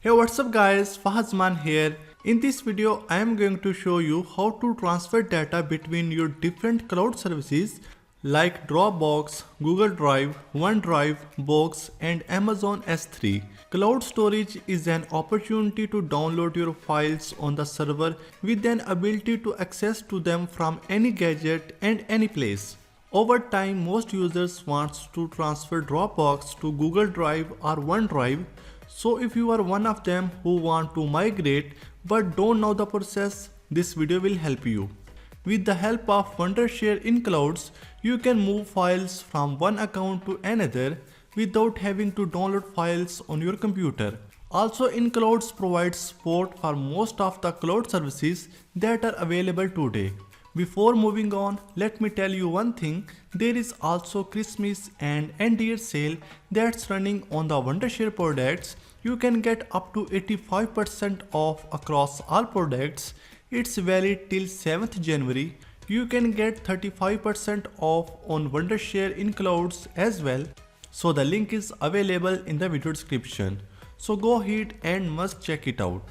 Hey, what's up guys, Zaman here. In this video I am going to show you how to transfer data between your different cloud services like Dropbox, Google Drive, OneDrive, Box and Amazon S3. Cloud storage is an opportunity to download your files on the server with an ability to access to them from any gadget and any place. Over time, most users want to transfer Dropbox to Google Drive or OneDrive. So if you are one of them who want to migrate but don't know the process, this video will help you. With the help of Wondershare in Clouds, you can move files from one account to another without having to download files on your computer. Also, InClouds provides support for most of the cloud services that are available today. Before moving on, let me tell you one thing. There is also Christmas and end year sale that's running on the Wondershare products. You can get up to 85% off across all products. It's valid till 7th January. You can get 35% off on Wondershare in Clouds as well. So the link is available in the video description. So go ahead and must check it out.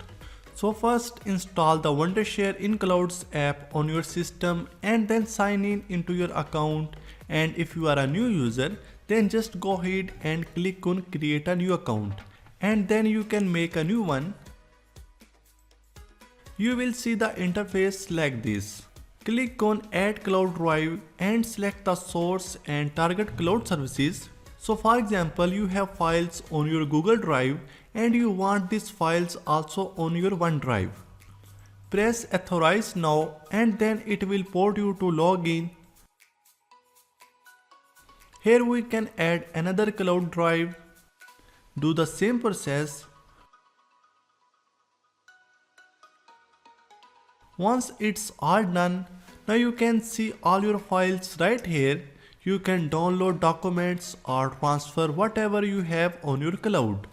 So first install the Wondershare in Clouds app on your system and then sign in into your account, and if you are a new user then just go ahead and click on create a new account and then you can make a new one. You will see the interface like this. Click on add cloud drive and select the source and target cloud services. So for example, you have files on your Google Drive and you want these files also on your OneDrive. Press authorize now and then it will port you to log in. Here we can add another cloud drive. Do the same process. Once it's all done, now you can see all your files right here. You can download documents or transfer whatever you have on your cloud.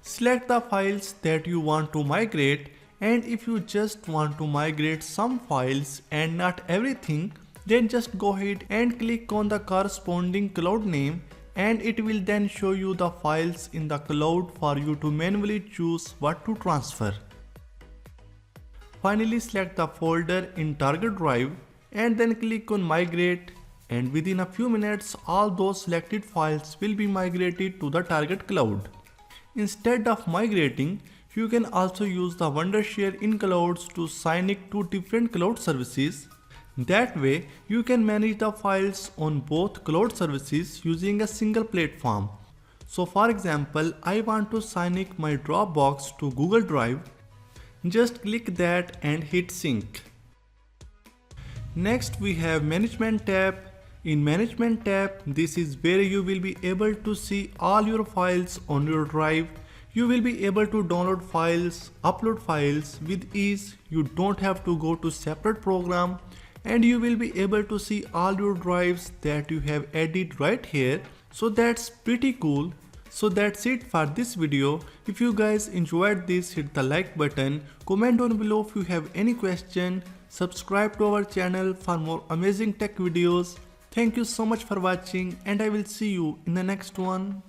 Select the files that you want to migrate, and if you just want to migrate some files and not everything, then just go ahead and click on the corresponding cloud name and it will then show you the files in the cloud for you to manually choose what to transfer. Finally, select the folder in target drive and then click on migrate, and within a few minutes all those selected files will be migrated to the target cloud. Instead of migrating, you can also use the Wondershare in Clouds to sync to different cloud services. That way, you can manage the files on both cloud services using a single platform. So for example, I want to sync my Dropbox to Google Drive. Just click that and hit sync. Next we have Management tab. In Management tab, this is where you will be able to see all your files on your drive. You will be able to download files, upload files with ease. You don't have to go to separate program, and you will be able to see all your drives that you have added right here. So that's pretty cool. So that's it for this video. If you guys enjoyed this, hit the like button, comment down below if you have any question, subscribe to our channel for more amazing tech videos. Thank you so much for watching and I will see you in the next one.